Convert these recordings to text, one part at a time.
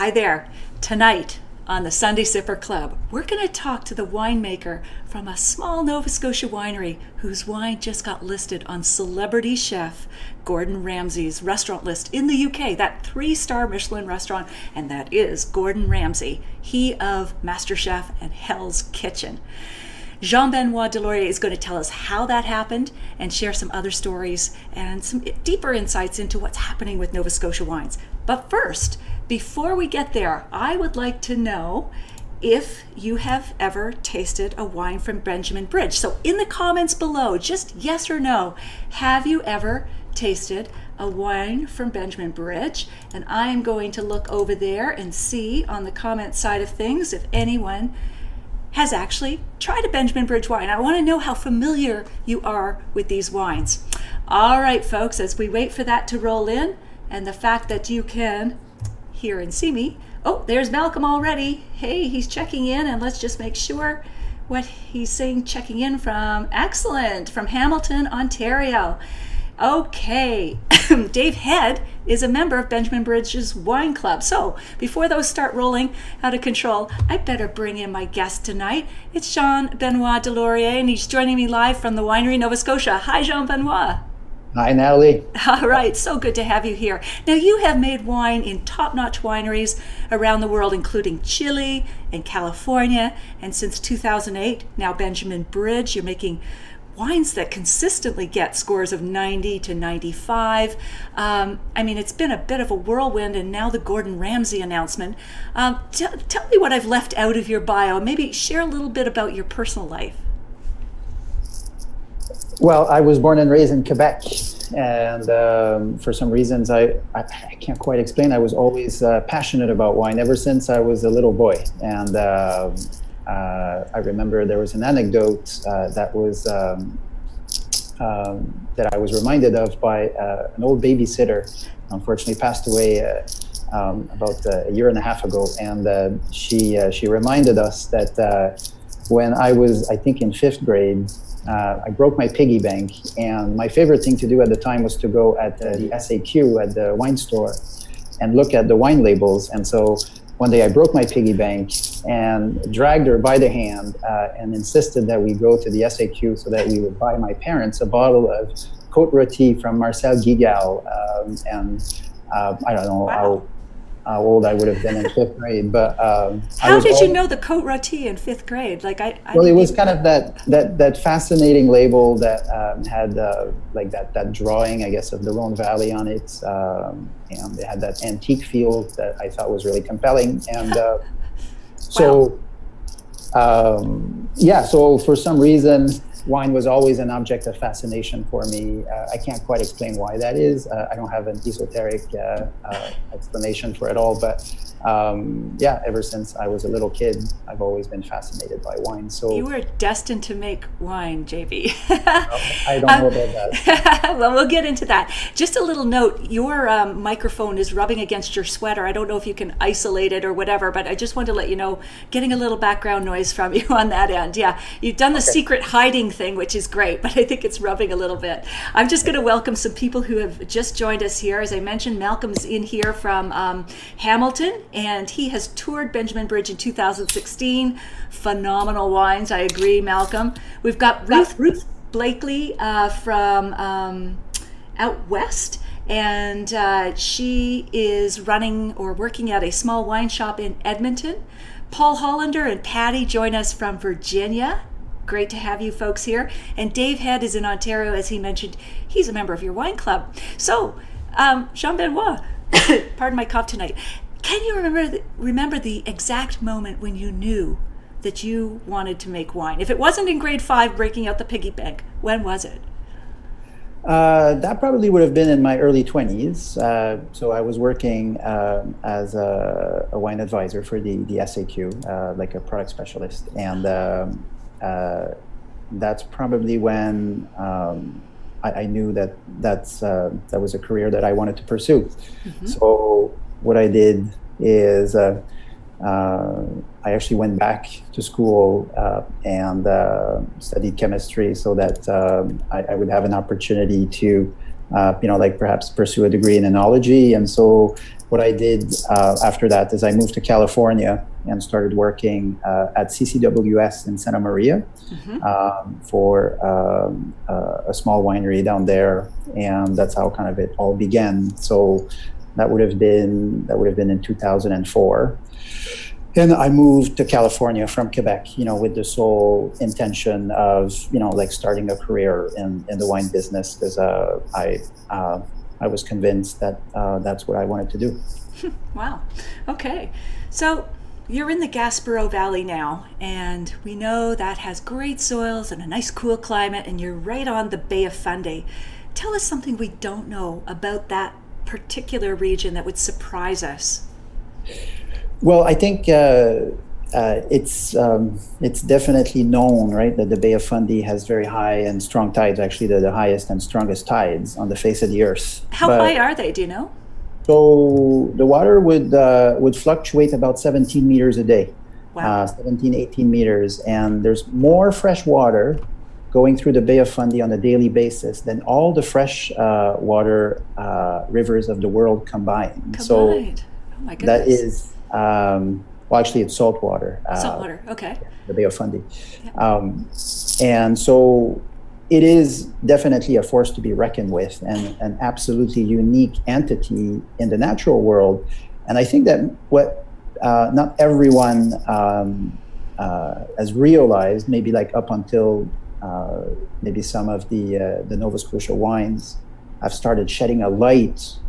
Hi there. Tonight on the Sunday Sipper Club, we're going to talk to the winemaker from a small Nova Scotia winery whose wine just got listed on celebrity chef Gordon Ramsay's restaurant list in the UK, that 3-star Michelin restaurant, and that is Gordon Ramsay, he of MasterChef and Hell's Kitchen. Jean-Benoit Delaurier is going to tell us how that happened and share some other stories and some deeper insights into what's happening with Nova Scotia wines. But first, before we get there, I would like to know if you have ever tasted a wine from Benjamin Bridge. So in the comments below, just yes or no, have you ever tasted a wine from Benjamin Bridge? And I am going to look over there and see on the comment side of things if anyone has actually tried a Benjamin Bridge wine. I want to know how familiar you are with these wines. All right, folks, as we wait for that to roll in, and the fact that you can hear and see me. Oh, there's Malcolm already. Hey, he's checking in, and let's just make sure what he's saying, checking in from, excellent, from Hamilton, Ontario. Okay, Dave Head is a member of Benjamin Bridge's wine club. So before those start rolling out of control, I better bring in my guest tonight. It's Jean-Benoit Delaurier, and he's joining me live from the Winery, Nova Scotia. Hi, Jean-Benoit. Hi, Natalie. All right, so good to have you here. Now, you have made wine in top-notch wineries around the world, including Chile and California, and since 2008, now Benjamin Bridge, you're making wines that consistently get scores of 90 to 95. I mean, it's been a bit of a whirlwind, and now the Gordon Ramsay announcement. Tell me what I've left out of your bio. Maybe share a little bit about your personal life. Well, I was born and raised in Quebec, and for some reasons I can't quite explain, I was always passionate about wine ever since I was a little boy. And I remember there was an anecdote that I was reminded of by an old babysitter, unfortunately passed away about a year and a half ago, and she reminded us that when I was, I think, in 5th grade, I broke my piggy bank, and my favorite thing to do at the time was to go at the SAQ at the wine store and look at the wine labels. And so one day I broke my piggy bank and dragged her by the hand and insisted that we go to the SAQ so that we would buy my parents a bottle of Côte Rôtie from Marcel Guigal. I don't know how old I would have been in 5th grade, but how did you know the Côte Rôtie in 5th grade? Like well, it was kind of that fascinating label that had like that drawing, I guess, of the Rhone Valley on it, and it had that antique feel that I thought was really compelling. And so yeah, so for some reason, wine was always an object of fascination for me. I can't quite explain why that is. I don't have an esoteric explanation for it all, but yeah, ever since I was a little kid, I've always been fascinated by wine. So you were destined to make wine, JB. I don't know about that. Well, we'll get into that. Just a little note, your microphone is rubbing against your sweater. I don't know if you can isolate it or whatever, but I just wanted to let you know, getting a little background noise from you on that end. Yeah, you've done the secret hiding thing, which is great, but I think it's rubbing a little bit. I'm just going to welcome some people who have just joined us here. As I mentioned, Malcolm's in here from Hamilton, and he has toured Benjamin Bridge in 2016. Phenomenal wines, I agree, Malcolm. We've got Ruth Blakeley from out west, and she is running or working at a small wine shop in Edmonton. Paul Hollander and Patty join us from Virginia. Great to have you folks here. And Dave Head is in Ontario, as he mentioned. He's a member of your wine club. So, Jean-Benoit, pardon my cough tonight. Can you remember the exact moment when you knew that you wanted to make wine? If it wasn't in grade 5, breaking out the piggy bank, when was it? That probably would have been in my early 20s. So I was working as a wine advisor for the SAQ, like a product specialist. And that's probably when I knew that that was a career that I wanted to pursue. Mm-hmm. So what I did is I actually went back to school and studied chemistry so that I would have an opportunity to, like perhaps pursue a degree in enology. And so what I did after that is I moved to California and started working at CCWS in Santa Maria for a small winery down there, and that's how kind of it all began. So that would have been in 2004. And I moved to California from Quebec, with the sole intention of, like starting a career in the wine business, because I was convinced that that's what I wanted to do. Wow. Okay. So you're in the Gaspereau Valley now, and we know that has great soils and a nice cool climate, and you're right on the Bay of Fundy. Tell us something we don't know about that particular region that would surprise us. Well, I think it's definitely known, right, that the Bay of Fundy has very high and strong tides, actually the highest and strongest tides on the face of the earth. How high are they, do you know? So the water would fluctuate about 17 meters a day. Wow. 17, 18 meters. And there's more fresh water going through the Bay of Fundy on a daily basis than all the fresh water rivers of the world combined. So oh my goodness. that is, well, actually it's salt water. Salt water, okay. The Bay of Fundy. Yeah. And so it is definitely a force to be reckoned with, and an absolutely unique entity in the natural world. And I think that what not everyone has realized, maybe like up until maybe some of the Nova Scotia wines have started shedding a light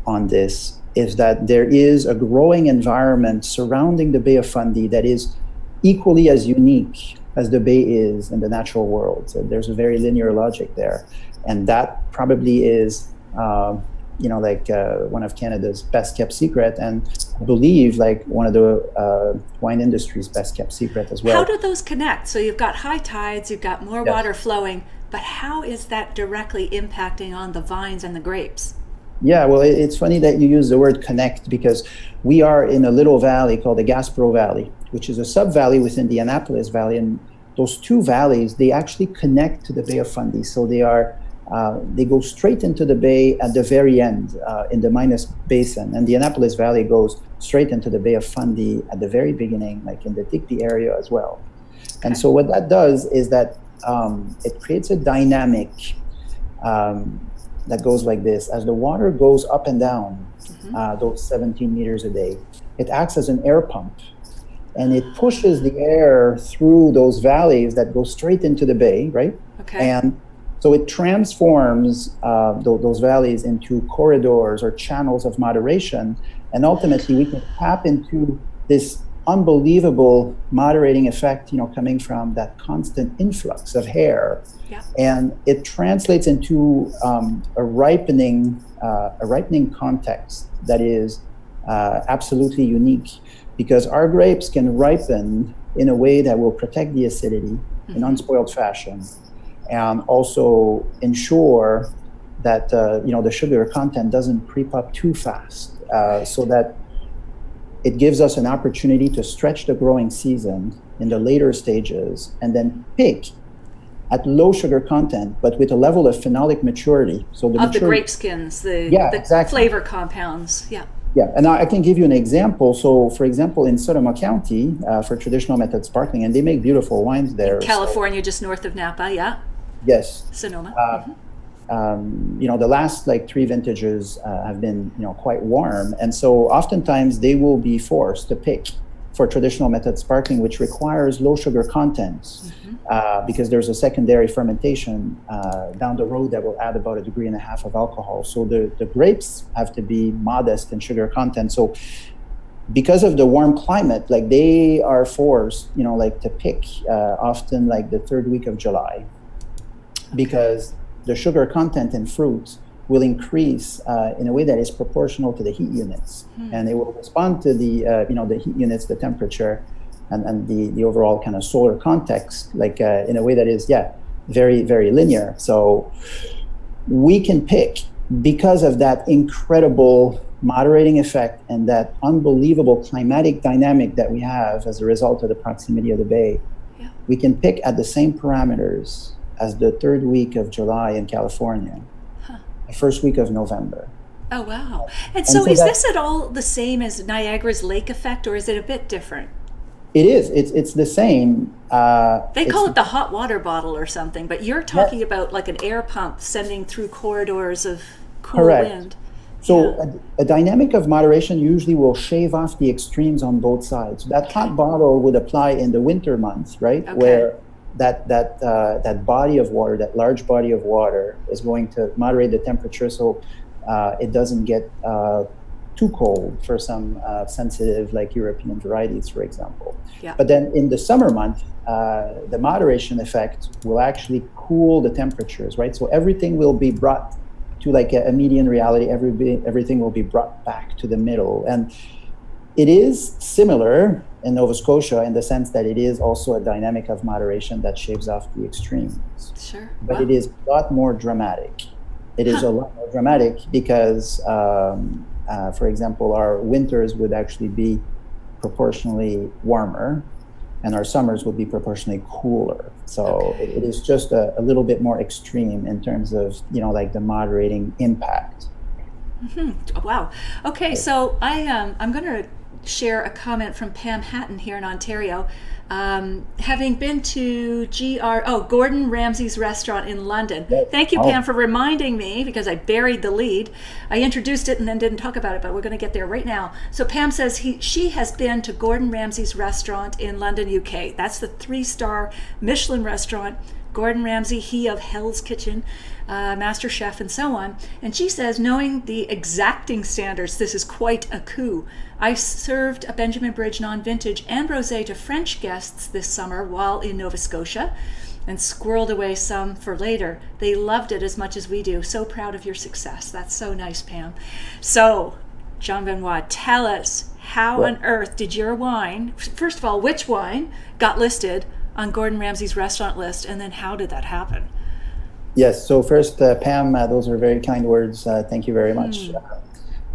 on this, is that there is a growing environment surrounding the Bay of Fundy that is equally as unique as the Bay is in the natural world. So there's a very linear logic there. And that probably is, one of Canada's best kept secret, and I believe like one of the wine industry's best kept secret as well. How do those connect? So you've got high tides, you've got more water flowing, but how is that directly impacting on the vines and the grapes? Yeah, well, it's funny that you use the word connect, because we are in a little valley called the Gaspereau Valley, which is a sub-valley within the Annapolis Valley. And those two valleys, they actually connect to the Bay of Fundy. So they go straight into the bay at the very end in the Minas Basin. And the Annapolis Valley goes straight into the Bay of Fundy at the very beginning, like in the Digby area as well. Okay. And so what that does is that it creates a dynamic that goes like this. As the water goes up and down, those 17 meters a day, it acts as an air pump, and it pushes the air through those valleys that go straight into the bay, right? Okay. And so it transforms those valleys into corridors or channels of moderation, and ultimately we can tap into this unbelievable moderating effect, coming from that constant influx of air. Yeah. And it translates into a ripening context that is absolutely unique, because our grapes can ripen in a way that will protect the acidity in unspoiled fashion, and also ensure that the sugar content doesn't creep up too fast, so that it gives us an opportunity to stretch the growing season in the later stages, and then pick at low sugar content, but with a level of phenolic maturity. So the grape skins, the exactly. flavor compounds. Yeah. Yeah, and I can give you an example. So, for example, in Sonoma County, for traditional method sparkling, and they make beautiful wines there. In California, just north of Napa, yeah. Yes. Sonoma. The last 3 vintages have been, quite warm. And so oftentimes they will be forced to pick for traditional method sparkling, which requires low sugar content, because there's a secondary fermentation down the road that will add about 1.5 degrees of alcohol. So the grapes have to be modest in sugar content. So because of the warm climate, they are forced, to pick often the 3rd week of July, because the sugar content in fruit will increase in a way that is proportional to the heat units, and it will respond to the heat units, the temperature, and the overall kind of solar context, in a way that is very, very linear. So we can pick, because of that incredible moderating effect and that unbelievable climatic dynamic that we have as a result of the proximity of the bay, we can pick at the same parameters as the 3rd week of July in California, the 1st week of November, Oh, wow. And And so so is that this at all the same as Niagara's lake effect, or is it a bit different? it is. It's the same. They It's call it the hot water bottle or something, but you're Yes, talking about like an air pump sending through corridors of cool correct. wind. So Yeah. a dynamic of moderation usually will shave off the extremes on both sides. That Okay. hot bottle would apply in the winter months, right? Okay. Where that body of water, that large body of water, is going to moderate the temperature so it doesn't get too cold for some sensitive, like European varieties, for example. Yeah. But then in the summer month, the moderation effect will actually cool the temperatures, right? So everything will be brought to like a median reality. Everything will be brought back to the middle. And it is similar in Nova Scotia in the sense that it is also a dynamic of moderation that shaves off the extremes. Sure. But Wow. it is a lot more dramatic. It is Huh. a lot more dramatic because, for example, our winters would actually be proportionally warmer and our summers would be proportionally cooler. So Okay. it is just a little bit more extreme in terms of, like the moderating impact. Wow. Okay, so I'm going to share a comment from Pam Hatton here in Ontario. Having been to Gordon Ramsay's restaurant in London. Yes. Thank you, Oh, Pam, for reminding me because I buried the lead. I introduced it and then didn't talk about it, but we're going to get there right now. So Pam says she has been to Gordon Ramsay's restaurant in London, UK. That's the 3-star Michelin restaurant. Gordon Ramsay, he of Hell's Kitchen, Master Chef, and so on. And she says, knowing the exacting standards, this is quite a coup. I served a Benjamin Bridge non-vintage and rosé to French guests this summer while in Nova Scotia and squirreled away some for later. They loved it as much as we do. So proud of your success. That's so nice, Pam. So, Jean-Benoit, tell us, how well, on earth did your wine, first of all, which wine got listed on Gordon Ramsay's restaurant list, and then how did that happen? yes. So first, Pam, those are very kind words. Thank you very much.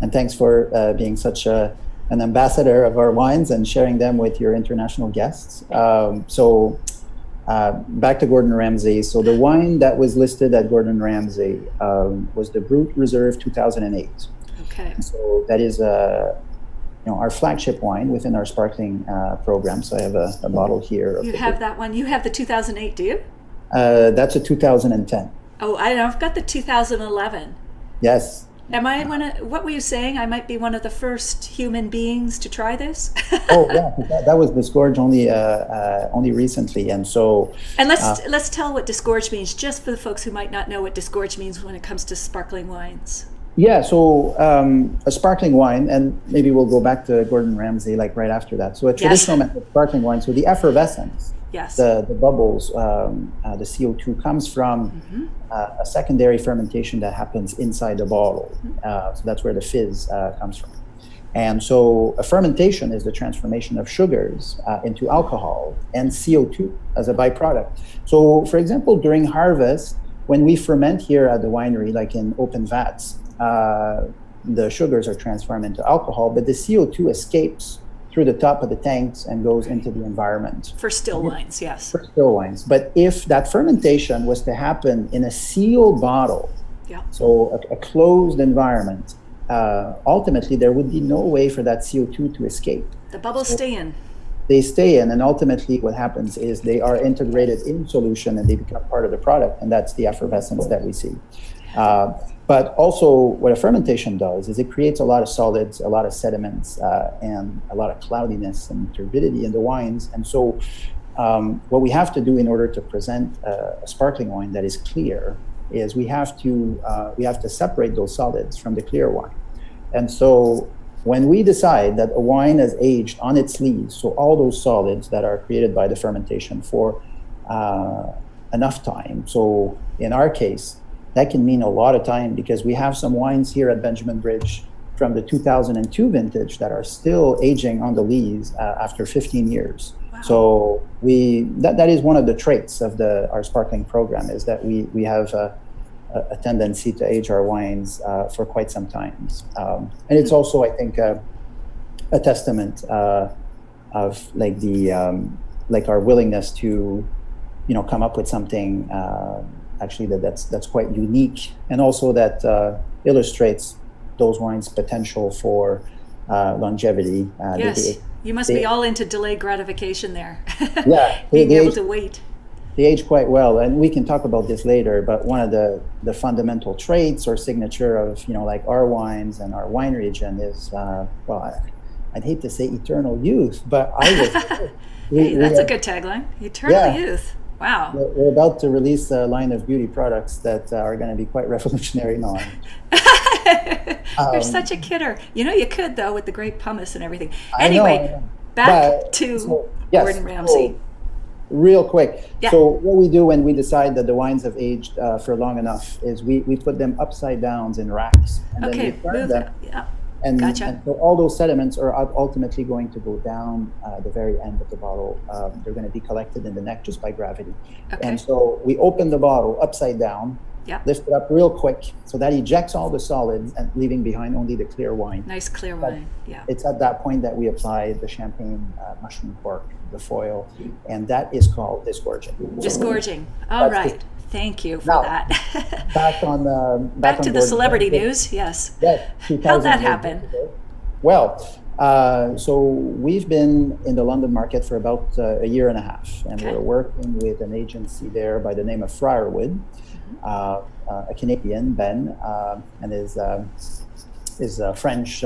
And thanks for being such an ambassador of our wines and sharing them with your international guests. Back to Gordon Ramsay. So the wine that was listed at Gordon Ramsay was the Brut Reserved 2008. Okay. And so that is our flagship wine within our sparkling program. So I have a bottle here. You have that one. You have the 2008, do you? That's a 2010. Oh, I know. I've got the 2011. Yes. Am I what were you saying? I might be one of the first human beings to try this? Oh yeah, that was disgorged only recently, and so. And let's tell what disgorged means, just for the folks who might not know what disgorged means when it comes to sparkling wines. Yeah, so a sparkling wine, and maybe we'll go back to Gordon Ramsay like right after that. So a traditional method of sparkling wine, so the effervescence, yes, the bubbles, the CO2 comes from a secondary fermentation that happens inside the bottle. So that's where the fizz comes from. And so a fermentation is the transformation of sugars into alcohol and CO2 as a byproduct. So for example, during harvest, when we ferment here at the winery, like in open vats, the sugars are transformed into alcohol, but the CO2 escapes through the top of the tanks and goes into the environment. For still wines, yes. For still wines. But if that fermentation was to happen in a sealed bottle, so a closed environment, ultimately there would be no way for that CO2 to escape. The bubbles stay in. They stay in, and ultimately what happens is they are integrated in solution and they become part of the product, and that's the effervescence that we see. But also what a fermentation does is it creates a lot of solids, a lot of sediments, and a lot of cloudiness and turbidity in the wines. And so what we have to do in order to present a sparkling wine that is clear is we have to separate those solids from the clear wine. And so when we decide that a wine is aged on its lees, so all those solids that are created by the fermentation for enough time, so in our case, that can mean a lot of time because we have some wines here at Benjamin Bridge from the 2002 vintage that are still aging on the lees after 15 years. Wow. So that is one of the traits of our sparkling program is that we have a tendency to age our wines for quite some time. And it's also, I think, a testament of like like our willingness to, come up with something actually that's quite unique, and also that illustrates those wines' potential for longevity. Yes, you must be all into delayed gratification there. Yeah, being able to wait. They age quite well, and we can talk about this later. But one of the fundamental traits or signature of like our wines and our wine region is I'd hate to say eternal youth, but I was. Hey, that's a good tagline. Eternal youth. Wow. We're about to release a line of beauty products that are going to be quite revolutionary now. You're such a kidder. You could, though, with the great pumice and everything. Anyway, back to Gordon Ramsay. So, real quick. Yeah. So what we do when we decide that the wines have aged for long enough is we put them upside down in racks. And then we turn them. Yeah. And, gotcha. and so all those sediments are ultimately going to go down the very end of the bottle. They're going to be collected in the neck just by gravity. Okay. And so we open the bottle upside down, lift it up real quick, so that ejects all the solids and leaving behind only the clear wine. Nice clear wine, yeah. It's at that point that we apply the champagne mushroom cork, the foil, and that is called disgorging. Disgorging. All right. Thank you for that. back to the celebrity news. Yes. Yes. How'd that happen? Well, so we've been in the London market for about a year and a half, and we're working with an agency there by the name of Friarwood, a Canadian, Ben, and his French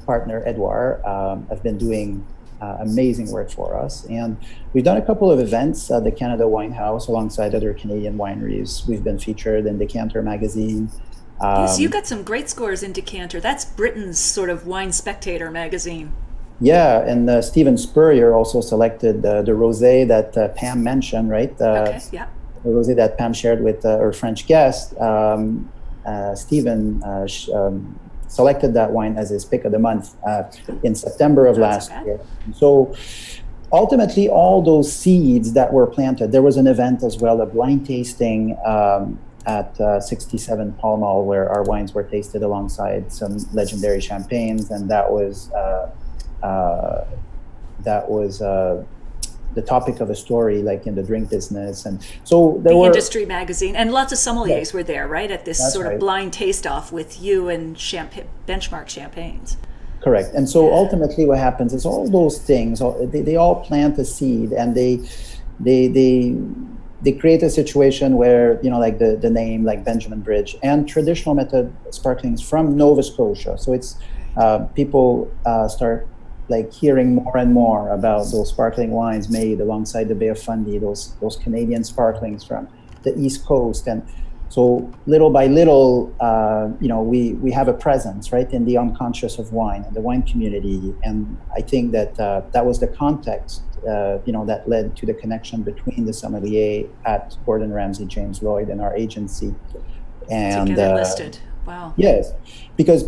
partner, Edouard, have been doing amazing work for us. And we've done a couple of events at the Canada Wine House alongside other Canadian wineries. We've been featured in Decanter magazine. Yes, you got some great scores in Decanter. That's Britain's sort of wine spectator magazine. Yeah, and Stephen Spurrier also selected the rosé that Pam mentioned, right? Okay, yeah. The rosé that Pam shared with her French guest. Stephen selected that wine as his pick of the month in September of last year. So ultimately, all those seeds that were planted, there was an event as well, a blind tasting at 67 Pall Mall, where our wines were tasted alongside some legendary champagnes, and that was the topic of a story, like in the drink business. And so there were industry magazine, and lots of sommeliers were there, right, at this sort of blind taste off with you and benchmark champagnes. Correct. And so ultimately what happens is all those things, they all plant a seed, and they create a situation where, like the name, like Benjamin Bridge, and traditional method sparklings from Nova Scotia. So it's people start like hearing more and more about those sparkling wines made alongside the Bay of Fundy, those Canadian sparklings from the East Coast. And so little by little, we have a presence, right, in the unconscious of wine and the wine community. And I think that that was the context, that led to the connection between the sommelier at Gordon Ramsay, James Lloyd, and our agency. And together listed. Wow. Yes, because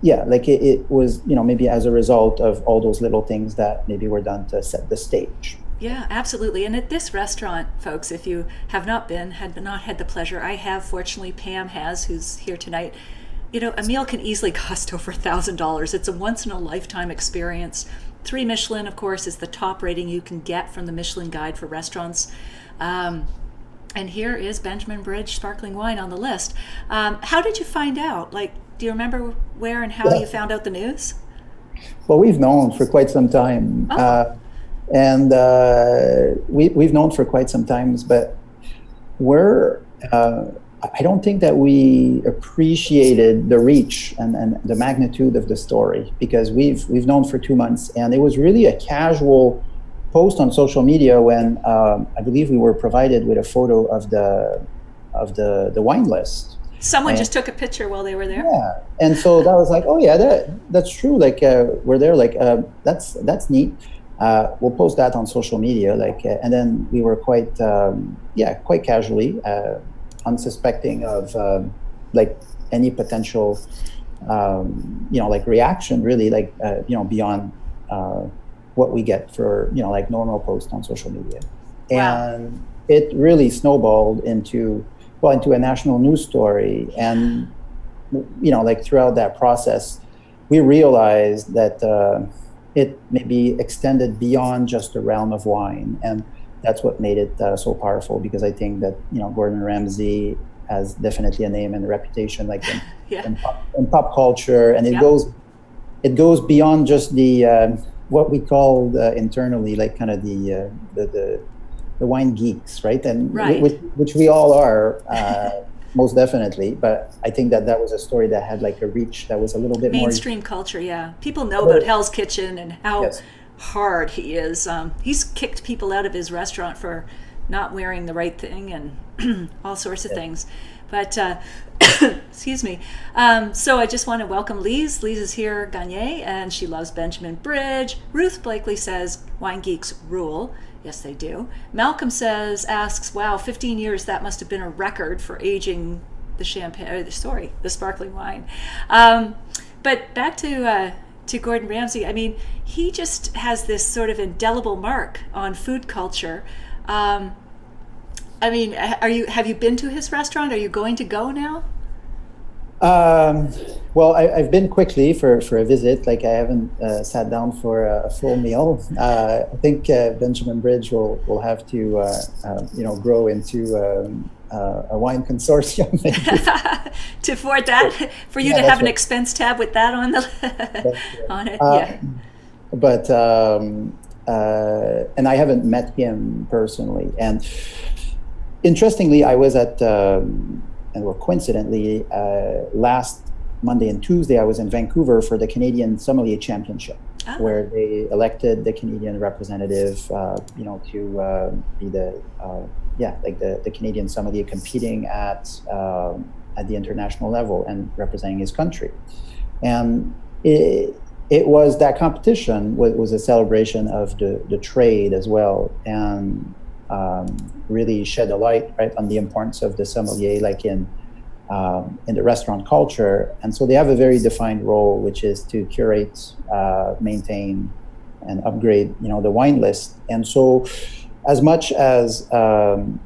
it was, maybe as a result of all those little things that maybe were done to set the stage. Yeah, absolutely. And at this restaurant, folks, if you have not had the pleasure, I have, fortunately, Pam has, who's here tonight. A meal can easily cost over $1,000. It's a once-in-a-lifetime experience. 3 Michelin, of course, is the top rating you can get from the Michelin Guide for restaurants. And here is Benjamin Bridge sparkling wine on the list. How did you find out? Do you remember where and how you found out the news? Well, we've known for quite some time. We've known for quite some time, but I don't think that we appreciated the reach and the magnitude of the story, because we've known for 2 months, and it was really a casual post on social media when I believe we were provided with a photo of the wine list. Someone just took a picture while they were there. Yeah, and so that was like, oh yeah, that's true. We're there. That's neat. We'll post that on social media. And then we were quite casually, unsuspecting of any potential, reaction, really, beyond what we get for normal posts on social media. Wow. And it really snowballed into a national news story. And throughout that process, we realized that it maybe extended beyond just the realm of wine, and that's what made it so powerful. Because I think that Gordon Ramsay has definitely a name and a reputation, like yeah. in pop culture, and it goes beyond just the what we call internally, like kind of the wine geeks, right? And which we all are, most definitely. But I think that was a story that had like a reach that was a little bit mainstream culture. Yeah, people know about Hell's Kitchen and how hard he is. He's kicked people out of his restaurant for not wearing the right thing and all sorts of things. But excuse me. So I just want to welcome Lise. Lise is here, Gagne, and she loves Benjamin Bridge. Ruth Blakeley says wine geeks rule. Yes, they do. Malcolm asks, wow, 15 years, that must have been a record for aging the champagne, the sparkling wine. But back to Gordon Ramsay. I mean, he just has this sort of indelible mark on food culture. I mean, have you been to his restaurant? Are you going to go now? Well, I've been quickly for a visit. Like I haven't sat down for a full meal. I think Benjamin Bridge will have to grow into a wine consortium to afford that, for you to have an expense tab with that on the on it. Yeah. But and I haven't met him personally. And interestingly, I was at. Coincidentally, last Monday and Tuesday, I was in Vancouver for the Canadian Sommelier Championship, where they elected the Canadian representative, to be the Canadian sommelier competing at the international level and representing his country. And it was that competition was a celebration of the trade as well, and really shed a light on the importance of the sommelier, like in the restaurant culture. And so they have a very defined role, which is to curate, maintain, and upgrade, the wine list. And so, as much as of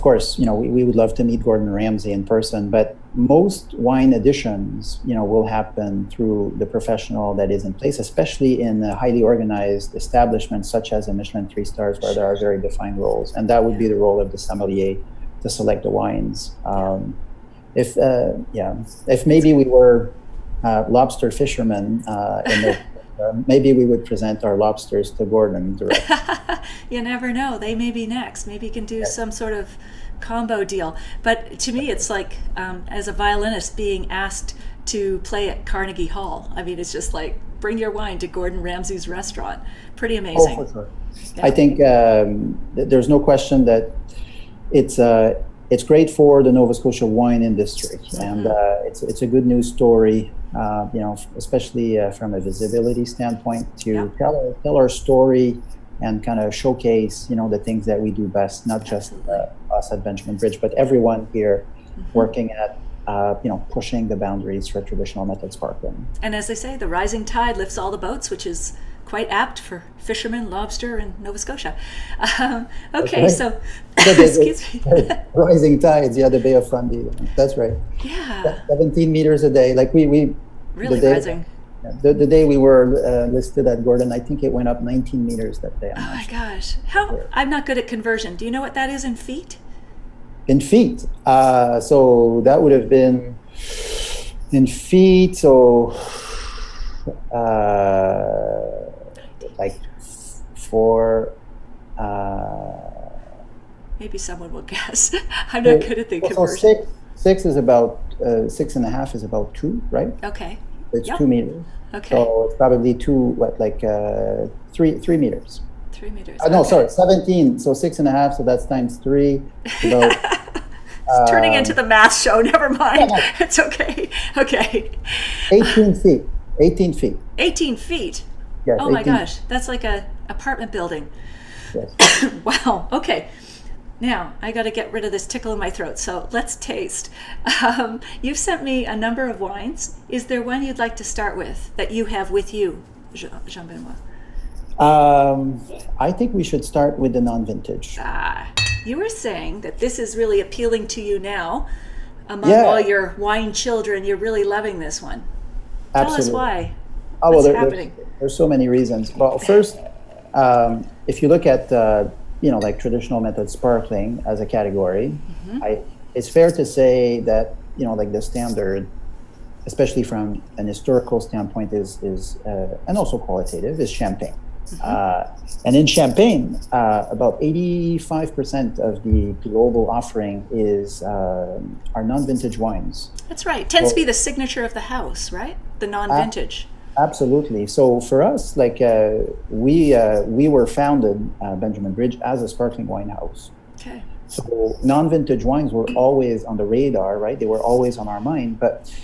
course, we would love to meet Gordon Ramsay in person, but most wine editions, will happen through the professional that is in place, especially in a highly organized establishments such as a Michelin 3 stars, where there are very defined roles, and that would be the role of the sommelier to select the wines. If maybe we were lobster fishermen, maybe we would present our lobsters to Gordon directly. You never know. They may be next. Maybe you can do some sort of combo deal. But to me, it's like, as a violinist being asked to play at Carnegie Hall. I mean, it's just like, bring your wine to Gordon Ramsay's restaurant. Pretty amazing. Oh, for sure. Yeah. I think there's no question that it's great for the Nova Scotia wine industry, and it's a good news story. Especially from a visibility standpoint, to tell our story and kind of showcase, the things that we do best, not just us at Benjamin Bridge, but everyone here working at, pushing the boundaries for traditional method sparkling. And as they say, the rising tide lifts all the boats, which is quite apt for fishermen, lobster, and Nova Scotia. Okay, so, excuse me. Rising tides, the Bay of Fundy. That's right. Yeah. 17 meters a day. Like we really rising. The day we were listed at Gordon, I think it went up 19 meters that day. Oh my gosh. I'm not good at conversion. Do you know what that is in feet? In feet. So that would have been in feet. So like 4. Maybe someone will guess. I'm not good at the conversion. So 6 is about 6.5 is about 2, right? Okay. It's 2 meters. Okay. So it's probably 3 meters. 3 meters. No, sorry, 17. So 6.5. So that's times 3. About, it's turning into the math show. Never mind. It's okay. Okay. 18 feet. 18 feet. 18 feet. Yes. Oh my gosh, that's like a apartment building. Yes. Wow. Okay. Now, I got to get rid of this tickle in my throat, so let's taste. You've sent me a number of wines. Is there one you'd like to start with that you have with you, Jean-Benoit? I think we should start with the non-vintage. You were saying that this is really appealing to you now. Among all your wine children, you're really loving this one. Absolutely. Tell us why. What's happening? There's so many reasons. Well, first, if you look at like traditional method sparkling as a category, it's fair to say that, like the standard, especially from an historical standpoint, is and also qualitative, is champagne. And in champagne, about 85% of the global offering are non-vintage wines. That's right. Tends to be the signature of the house, right? The non-vintage. Absolutely. So for us, like we were founded, Benjamin Bridge, as a sparkling wine house. Okay. So non-vintage wines were always on the radar, right? They were always on our mind. But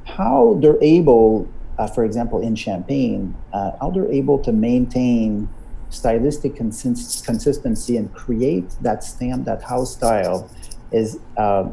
how they're able, for example, in champagne, how they're able to maintain stylistic consistency and create that stamp, that house style, is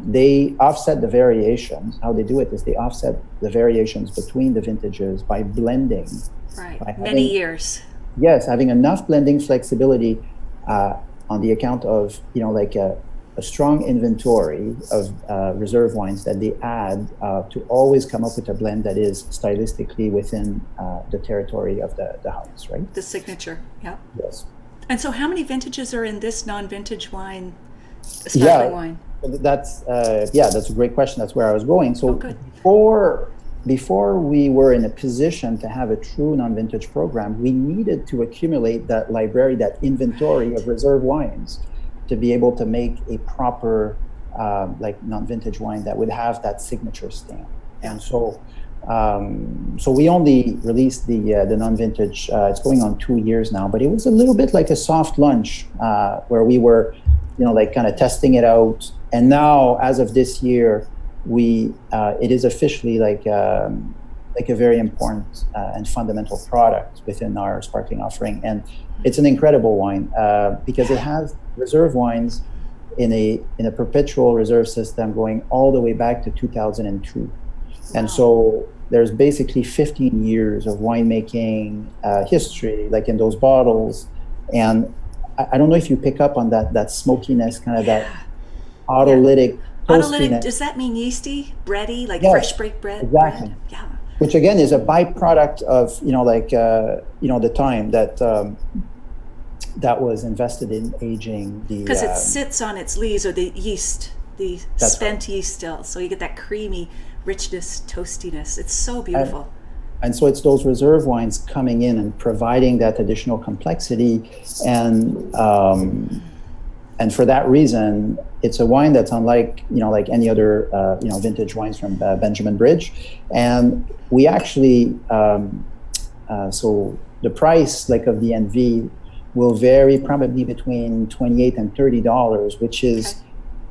they offset the variations. How they do it is they offset the variations between the vintages by blending. Right, many years. Yes, having enough blending flexibility on the account of, like a strong inventory of reserve wines that they add to always come up with a blend that is stylistically within the territory of the house, right? The signature, yeah. Yes. And so how many vintages are in this non-vintage wine, sparkling wine? That's a great question. That's where I was going. So before we were in a position to have a true non-vintage program, we needed to accumulate that library, that inventory of reserve wines, to be able to make a proper like non-vintage wine that would have that signature stamp. And so we only released the non-vintage. It's going on 2 years now, but it was a little bit like a soft launch where we were, like kind of testing it out. And now, as of this year, it is officially like a very important and fundamental product within our sparkling offering. And it's an incredible wine because it has reserve wines in a perpetual reserve system going all the way back to 2002. Wow. And so there's basically 15 years of winemaking history, like in those bottles. And I don't know if you pick up on that smokiness, kind of that autolytic. Autolytic, does that mean yeasty, bready, like fresh baked bread? Exactly. Bread? Yeah. Which again is a byproduct of the time that was invested in aging the. Because it sits on its lees, or the yeast, the spent yeast still, so you get that creamy richness, toastiness. It's so beautiful. And so it's those reserve wines coming in and providing that additional complexity, and for that reason, it's a wine that's unlike like any other vintage wines from Benjamin Bridge. And we actually so the price of the NV will vary probably between $28 and $30, which is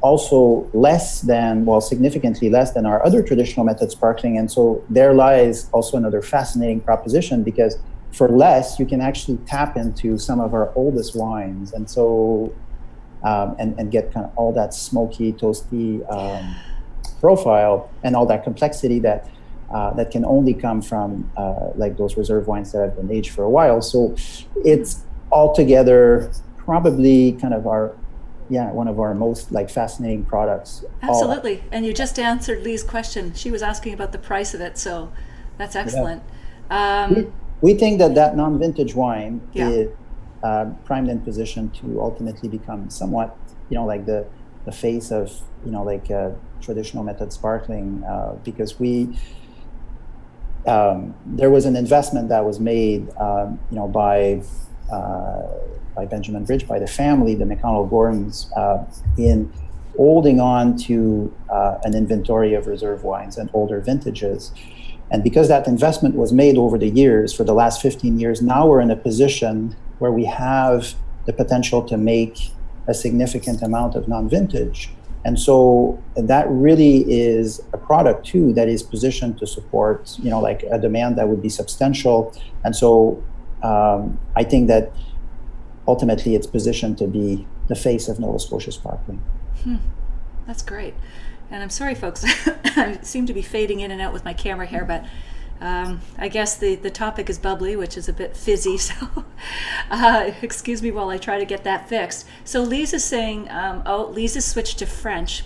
also less than, significantly less than our other traditional method sparkling. And so there lies also another fascinating proposition, because for less, you can actually tap into some of our oldest wines. And so, and get kind of all that smoky, toasty profile and all that complexity that can only come from like those reserve wines that have been aged for a while. So it's altogether probably kind of one of our most fascinating products. Absolutely. And you just answered Lee's question. She was asking about the price of it, so that's excellent. Yeah. We think that non-vintage wine is primed and positioned to ultimately become somewhat, like the face of, traditional method sparkling, because there was an investment that was made, by Benjamin Bridge, by the family, the McConnell Gordons, in holding on to an inventory of reserve wines and older vintages. And because that investment was made over the years, for the last 15 years, now we're in a position where we have the potential to make a significant amount of non-vintage. And so that really is a product too that is positioned to support, a demand that would be substantial. And so I think that ultimately it's positioned to be the face of Nova Scotia sparkling. That's great. And I'm sorry, folks, I seem to be fading in and out with my camera here, but I guess the topic is bubbly, which is a bit fizzy, so excuse me while I try to get that fixed. So Lise is saying, Lise has switched to French.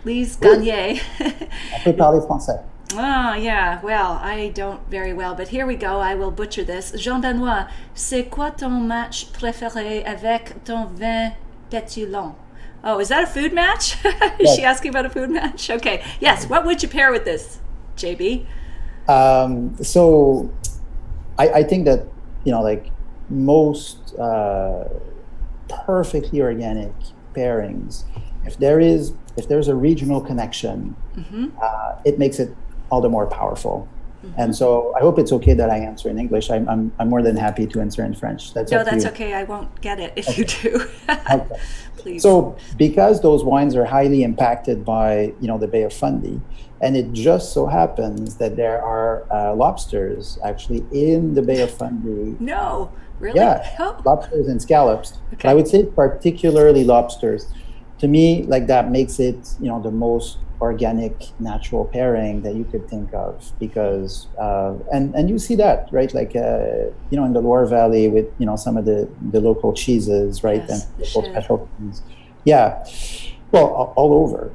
Lise Gagné. On peut parler français. Oh, yeah. Well, I don't very well, but here we go. I will butcher this. Jean-Benoit, c'est quoi ton match préféré avec ton vin pétillant? Oh, is that a food match? Is Yes. she asking about a food match? Okay. Yes. What would you pair with this, JB? So I think that, like most perfectly organic pairings, if there's a regional connection, it makes it all the more powerful. And so I hope it's okay that I answer in English. I'm more than happy to answer in French. No, that's okay. I won't get it if you do. Okay. Please. So because those wines are highly impacted by, the Bay of Fundy, and it just so happens that there are lobsters actually in the Bay of Fundy. No, really? Yeah, Oh. lobsters and scallops. Okay. But I would say particularly lobsters. To me, like that makes it, the most organic, natural pairing that you could think of, because and you see that, right? Like in the Loire Valley with some of the local cheeses, right? Yes, And local sure. specialties. Yeah, well, all over.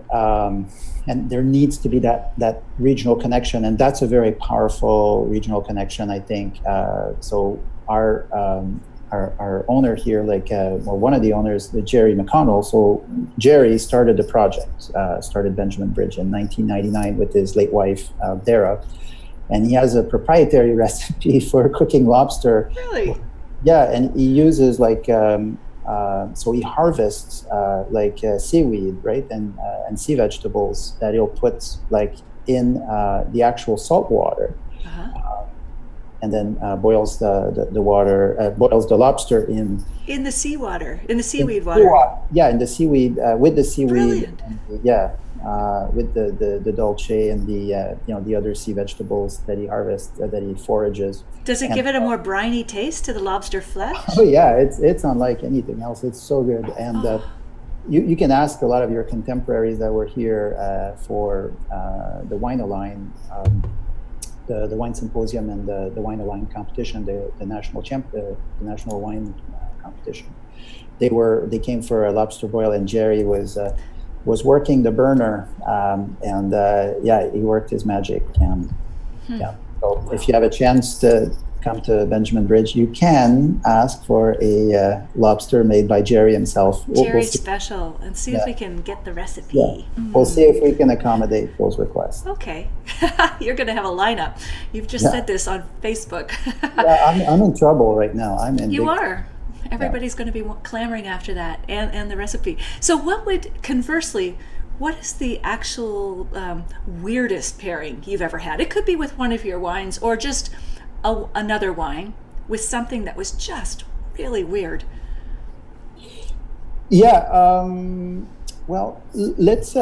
And there needs to be that regional connection, and that's a very powerful regional connection, I think. So our owner here, one of the owners, Gerry Mcconnell. So Gerry started the project, started Benjamin Bridge in 1999 with his late wife, Dara, and he has a proprietary recipe for cooking lobster. Really? Yeah, and he uses so he harvests seaweed, right, and sea vegetables that he'll put in the actual salt water. And then boils the water, boils the lobster in the seawater, in the seaweed water. Yeah, in the seaweed, with the seaweed. Brilliant. With the dulce and the other sea vegetables that he harvests, that he forages. Does it give it a more briny taste to the lobster flesh? Oh yeah, it's unlike anything else. It's so good, and you can ask a lot of your contemporaries that were here for the Wine-A-Line. The wine symposium and the Wine-A-Line competition, the national wine competition. They came for a lobster boil, and Gerry was working the burner, and he worked his magic. And so if you have a chance to come to Benjamin Bridge, you can ask for a lobster made by Gerry himself. Gerry's special, and see if we can get the recipe. Yeah. We'll see if we can accommodate those requests. Okay. You're going to have a lineup. You've just said this on Facebook. Yeah, I'm in trouble right now. You are. Everybody's going to be clamoring after that and the recipe. So conversely, what is the actual weirdest pairing you've ever had? It could be with one of your wines or just another wine with something that was just really weird. Yeah. Well, let's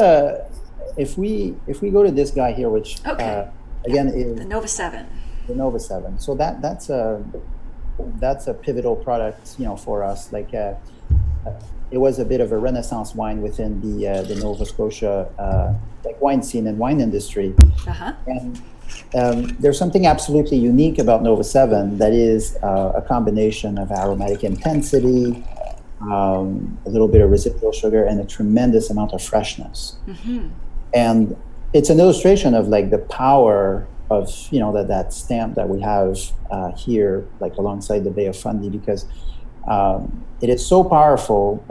if we go to this guy here, which again is the Nova 7. The Nova 7. So that's a pivotal product, for us. It was a bit of a renaissance wine within the Nova Scotia wine scene and wine industry. And there's something absolutely unique about Nova 7 that is a combination of aromatic intensity, a little bit of residual sugar, and a tremendous amount of freshness. And it's an illustration of the power of that stamp that we have here, alongside the Bay of Fundy, because it is so powerful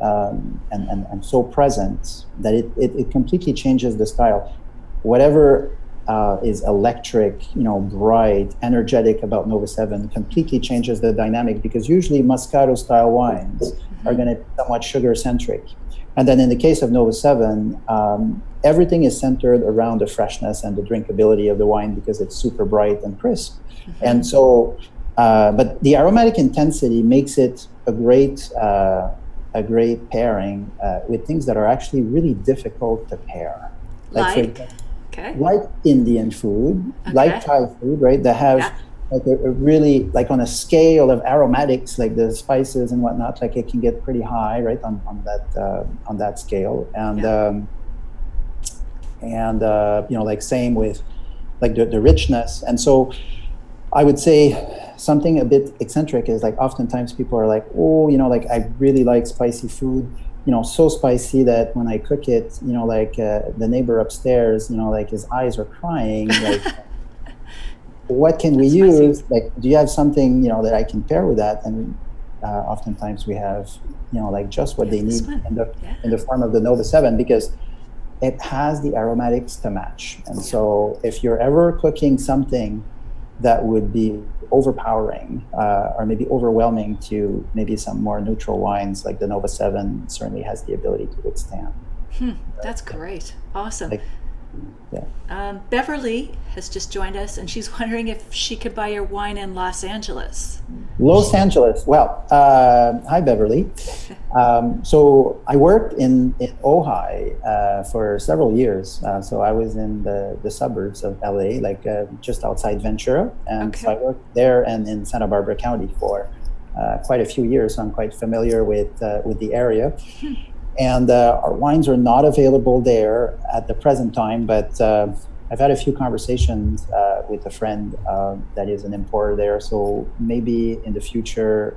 and so present that it completely changes the style. Whatever is electric, bright, energetic about Nova 7 completely changes the dynamic, because usually Moscato style wines are going to be somewhat sugar centric. And then in the case of Nova 7, everything is centered around the freshness and the drinkability of the wine, because it's super bright and crisp. And so, but the aromatic intensity makes it a great pairing with things that are actually really difficult to pair. Like Indian food, like Thai food, right? That have a really, on a scale of aromatics, the spices and whatnot, it can get pretty high, right, on that scale. And same with the richness. And so I would say something a bit eccentric is like oftentimes people are like, oh, like I really like spicy food, so spicy that when I cook it, like the neighbor upstairs, like his eyes are crying. Like, what can we use? Like, do you have something, that I can pair with that? And oftentimes we have, like just what they need in the form of the Nova 7, because it has the aromatics to match. And so if you're ever cooking something that would be overpowering or maybe overwhelming to maybe some more neutral wines, like the Nova 7 certainly has the ability to withstand. That's great. Awesome. Yeah. Beverly has just joined us, and she's wondering if she could buy your wine in Los Angeles. Los Angeles. Well, hi, Beverly. So I worked in Ojai for several years. So I was in the suburbs of LA, like just outside Ventura. And so I worked there and in Santa Barbara County for quite a few years. So I'm quite familiar with the area. And our wines are not available there at the present time, but I've had a few conversations with a friend that is an importer there. So maybe in the future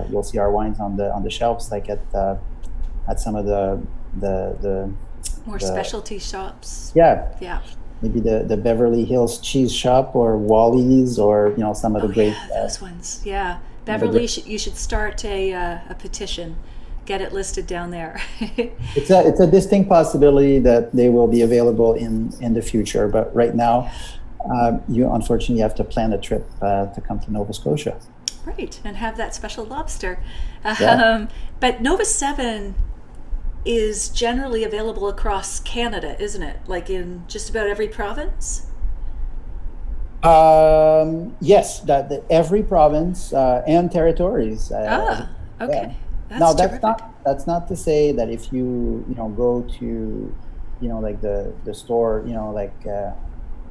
you'll see our wines on the shelves, like at some of the more specialty shops. Yeah. Maybe the Beverly Hills Cheese Shop or Wally's, or some of the great those ones. Yeah, Beverly, you should start a petition. Get it listed down there. It's a distinct possibility that they will be available in the future, but right now you unfortunately have to plan a trip to come to Nova Scotia. Right, and have that special lobster. But Nova 7 is generally available across Canada, isn't it? Like in just about every province? Yes, every province and territories. Okay. Yeah. That's not to say that if you go to like the store like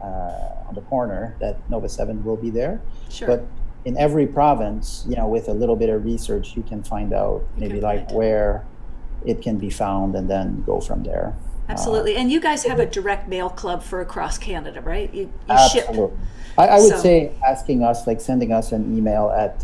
on the corner, that Nova 7 will be there. Sure. But in every province, with a little bit of research, you can find out where it can be found, and then go from there. Absolutely. And you guys have a direct mail club for across Canada, right? You absolutely. ship. I would say asking us, like sending us an email at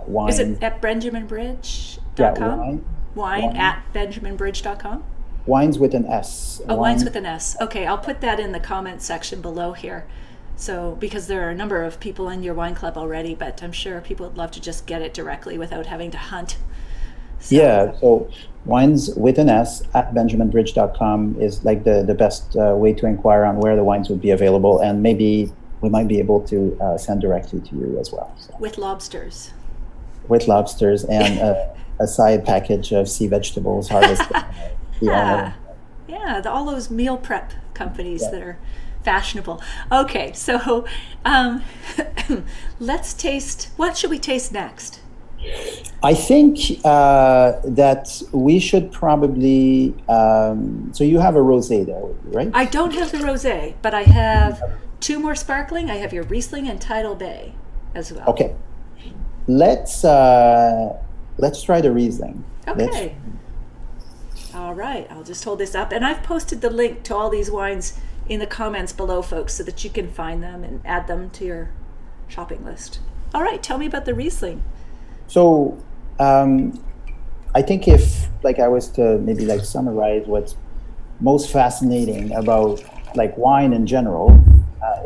wine. Is it at benjaminbridge.com? Wine at benjaminbridge.com? Wines with an S. Wines with an S. Okay, I'll put that in the comments section below here. So, because there are a number of people in your wine club already, but I'm sure people would love to just get it directly without having to hunt. So wines with an S at benjaminbridge.com is like the best way to inquire on where the wines would be available, and maybe we might be able to send directly to you as well. So. With lobsters. With lobsters and a side package of sea vegetables harvested. All those meal prep companies that are fashionable. Okay, so let's taste. What should we taste next? I think that we should probably. So you have a rosé there, right? I don't have the rosé, but I have 2 more sparkling. I have your Riesling and Tidal Bay as well. Okay, let's try the Riesling. Okay. All right, I'll just hold this up, and I've posted the link to all these wines in the comments below, folks, so that you can find them and add them to your shopping list. All right, tell me about the Riesling. So I think if I was to maybe summarize what's most fascinating about wine in general,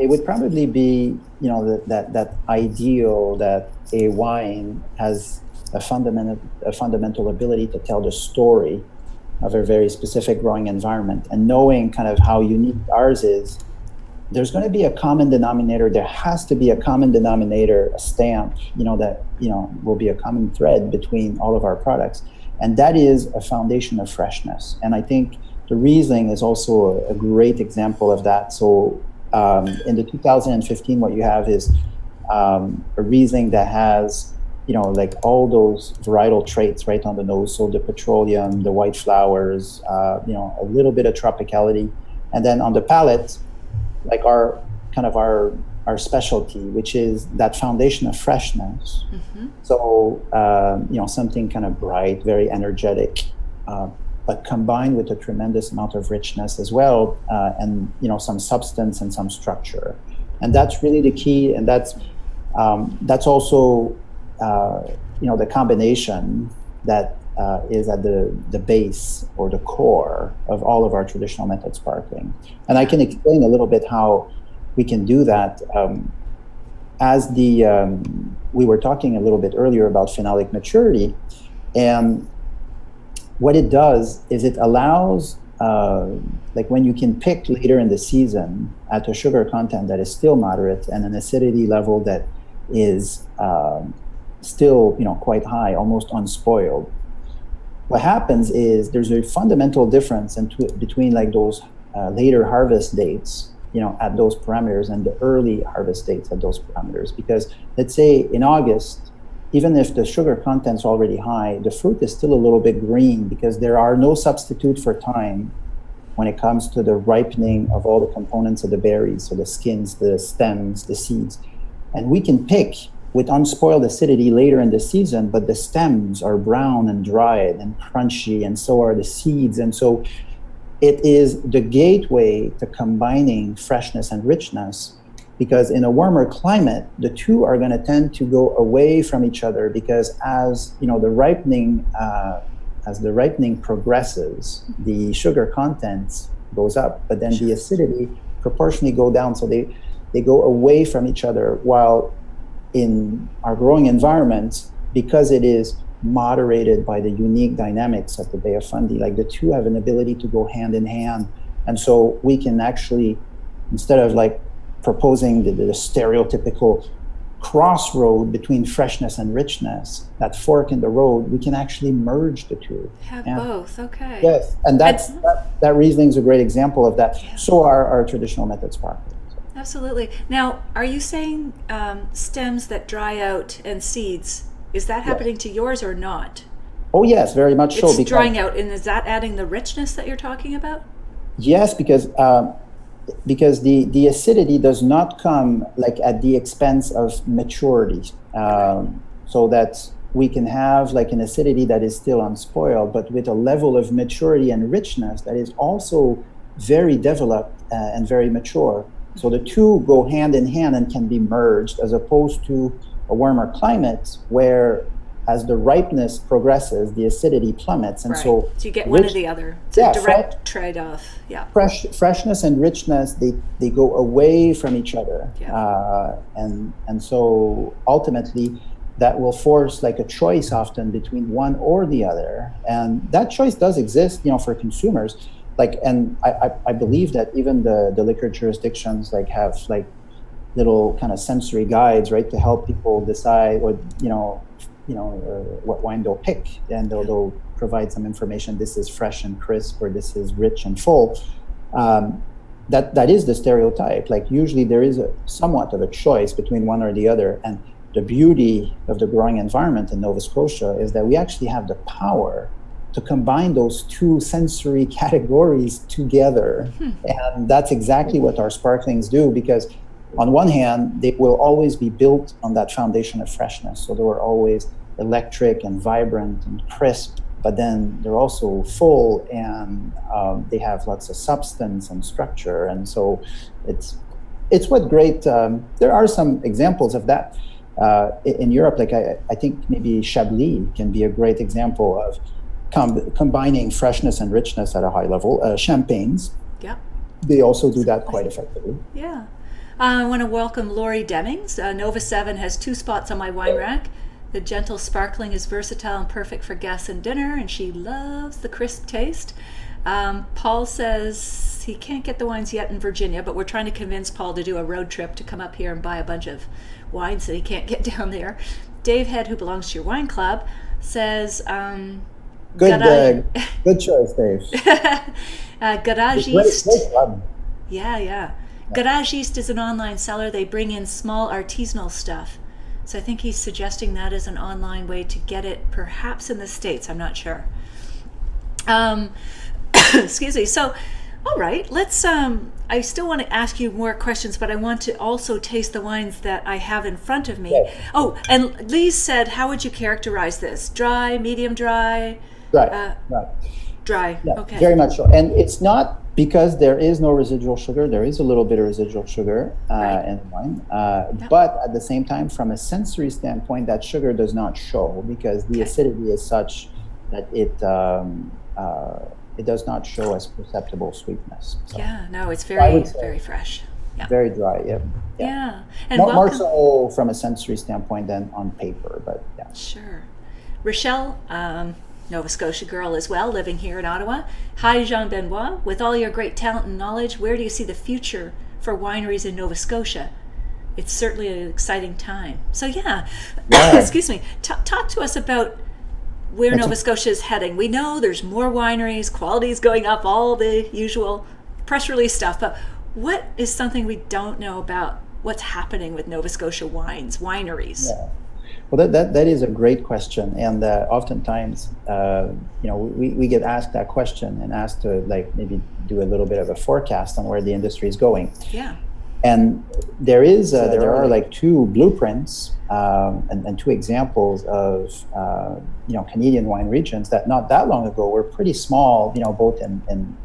it would probably be that ideal that a wine has a fundamental ability to tell the story of a very specific growing environment, and knowing kind of how unique ours is, there's going to be a common denominator. There has to be a common denominator, a stamp, that will be a common thread between all of our products, and that is a foundation of freshness. And I think the Riesling is also a great example of that. So in the 2015, what you have is a Riesling that has all those varietal traits right on the nose. So the petroleum, the white flowers, a little bit of tropicality, and then on the palate, our specialty, which is that foundation of freshness. Mm-hmm. So something kind of bright, very energetic, but combined with a tremendous amount of richness as well, and some substance and some structure. And that's really the key. And that's also, the combination that is at the base or the core of all of our traditional method sparkling. And I can explain a little bit how we can do that. We were talking a little bit earlier about phenolic maturity, and what it does is it allows, like when you can pick later in the season at a sugar content that is still moderate and an acidity level that is still, quite high, almost unspoiled. What happens is there's a fundamental difference between like those later harvest dates, at those parameters, and the early harvest dates at those parameters. Because let's say in August, even if the sugar content's already high, the fruit is still a little bit green because there are no substitute for time when it comes to the ripening of all the components of the berries, so the skins, the stems, the seeds. And we can pick with unspoiled acidity later in the season, but the stems are brown and dried and crunchy, and so are the seeds. And so it is the gateway to combining freshness and richness, because in a warmer climate, the two are going to tend to go away from each other, because as the ripening progresses, the sugar content goes up, but then the acidity proportionally go down. So they go away from each other, while in our growing environment, because it is moderated by the unique dynamics of the Bay of Fundy, like the two have an ability to go hand in hand. And so we can actually, instead of like proposing the stereotypical crossroad between freshness and richness, that fork in the road, we can actually merge the two. Have both, okay. Yes, and that Riesling is a great example of that. Yeah. So are our traditional method sparkling. Absolutely. Now, are you saying stems that dry out and seeds, is that happening to yours or not? Oh yes, very much so. It's drying out, and is that adding the richness that you're talking about? Yes, because the acidity does not come like at the expense of maturity, so that we can have like an acidity that is still unspoiled, but with a level of maturity and richness that is also very developed and very mature. So the two go hand in hand and can be merged, as opposed to a warmer climate where, as the ripeness progresses, the acidity plummets, and so you get one or the other. It's a direct trade-off. Yeah. Freshness and richness, they go away from each other, and so ultimately that will force like a choice often between one or the other, and that choice does exist, for consumers. Like, and I believe that even the liquor jurisdictions like have like little kind of sensory guides, right, to help people decide what what wine they'll pick, and they'll provide some information. This is fresh and crisp, or this is rich and full. That is the stereotype. Like usually there is somewhat of a choice between one or the other, and the beauty of the growing environment in Nova Scotia is that we actually have the power to combine those two sensory categories together. And that's exactly what our sparklings do, because on one hand, they will always be built on that foundation of freshness. So they were always electric and vibrant and crisp, but then they're also full, and they have lots of substance and structure. And so it's what great, there are some examples of that in Europe. Like I think maybe Chablis can be a great example of combining freshness and richness at a high level. Champagnes, they also do that quite effectively. Yeah. I want to welcome Lori Demings. Nova 7 has 2 spots on my wine rack. The gentle sparkling is versatile and perfect for guests and dinner, and she loves the crisp taste. Paul says he can't get the wines yet in Virginia, but we're trying to convince Paul to do a road trip to come up here and buy a bunch of wines that he can't get down there. Dave Head, who belongs to your wine club, says... Good choice, Dave. Garage East. Yeah. Garage East is an online seller. They bring in small artisanal stuff. So I think he's suggesting that as an online way to get it, perhaps in the States. I'm not sure. Excuse me. So, all right, let's, I still want to ask you more questions, but I want to also taste the wines that I have in front of me. Yes. Oh, and Lise said, how would you characterize this? Dry, medium dry? Right. Dry. Yeah, Okay. very much so. And it's not because there is no residual sugar. There is a little bit of residual sugar Right. in wine. Yep. But at the same time, from a sensory standpoint, that sugar does not show because the Okay. acidity is such that it does not show as perceptible sweetness. So Yeah, no, it's I very, would say very fresh. Yeah. very dry. Yeah. Yeah. And More welcome. so from a sensory standpoint than on paper, but yeah. Sure. Rochelle, Nova Scotia girl as well, living here in Ottawa. Hi, Jean Benoit. With all your great talent and knowledge, where do you see the future for wineries in Nova Scotia? It's certainly an exciting time. So yeah. Excuse me. Talk to us about where Nova Scotia is heading. We know there's more wineries, quality is going up, all the usual press release stuff, but what is something we don't know about what's happening with Nova Scotia wineries? Yeah. Well, that is a great question, and oftentimes, we get asked that question and asked to like maybe do a little bit of a forecast on where the industry is going. Yeah. And there are like two blueprints and two examples of Canadian wine regions that not that long ago were pretty small, both in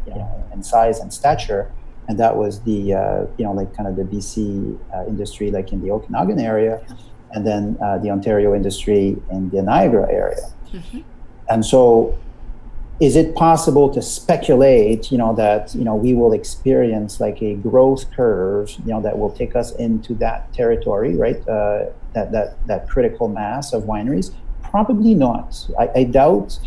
size and stature. And that was the like kind of the BC industry, like in the Okanagan area, and then the Ontario industry in the Niagara area. Mm-hmm. And so, is it possible to speculate, that we will experience like a growth curve, that will take us into that territory, right? That critical mass of wineries? Probably not. I doubt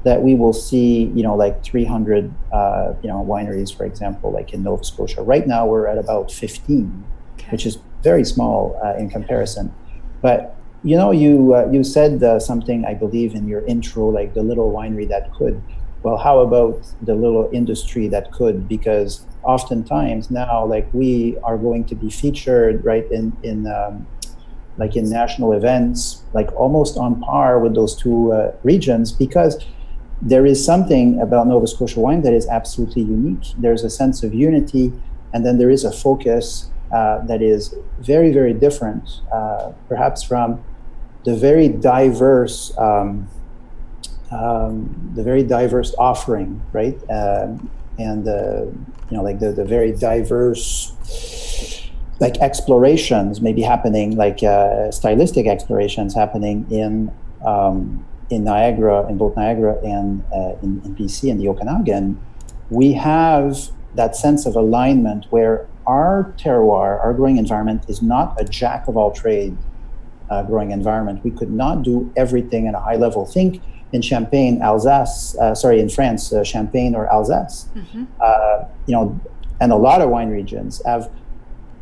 that we will see, like 300, wineries, for example, like in Nova Scotia. Right now, we're at about 15, which is very small in comparison. But you said something, I believe, in your intro, like the little winery that could. Well, how about the little industry that could? Because oftentimes now, like we are going to be featured, right, in national events, like almost on par with those two regions, because there is something about Nova Scotia wine that is absolutely unique. There's a sense of unity, and then there is a focus that is very, very different, perhaps from the very diverse offering, right? And like the very diverse like explorations maybe happening, like stylistic explorations happening in Niagara, in both Niagara and in BC and the Okanagan. We have that sense of alignment where our terroir, our growing environment, is not a jack of all trades growing environment. We could not do everything at a high level. Think in Champagne, Alsace, in France, Champagne or Alsace. Mm-hmm. And a lot of wine regions have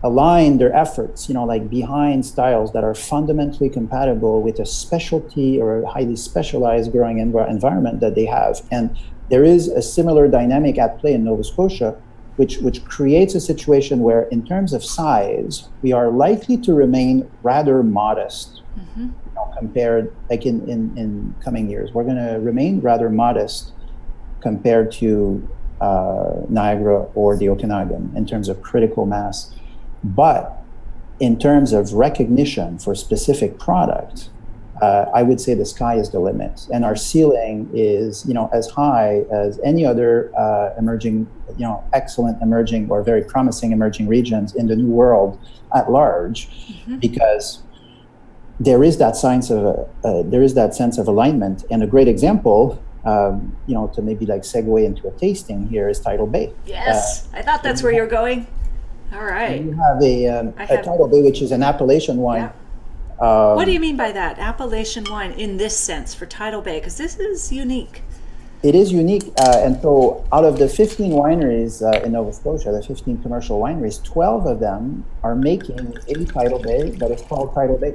aligned their efforts, like behind styles that are fundamentally compatible with a specialty or a highly specialized growing environment that they have. And there is a similar dynamic at play in Nova Scotia, which creates a situation where, in terms of size, we are likely to remain rather modest. Mm-hmm. Compared, like in coming years, we're going to remain rather modest compared to Niagara or the Okanagan in terms of critical mass. But in terms of recognition for specific product, I would say the sky is the limit, and our ceiling is, as high as any other emerging, excellent emerging or very promising emerging regions in the New World at large, mm-hmm. because there is that sense of alignment. And a great example, to maybe like segue into a tasting here, is Tidal Bay. Yes, I thought that's where you're going. All right. You have a Tidal Bay, which is an appellation wine. Yeah. What do you mean by that? Appellation wine in this sense for Tidal Bay? Because this is unique. It is unique. And so out of the 15 wineries in Nova Scotia, the 15 commercial wineries, 12 of them are making a Tidal Bay that is called Tidal Bay.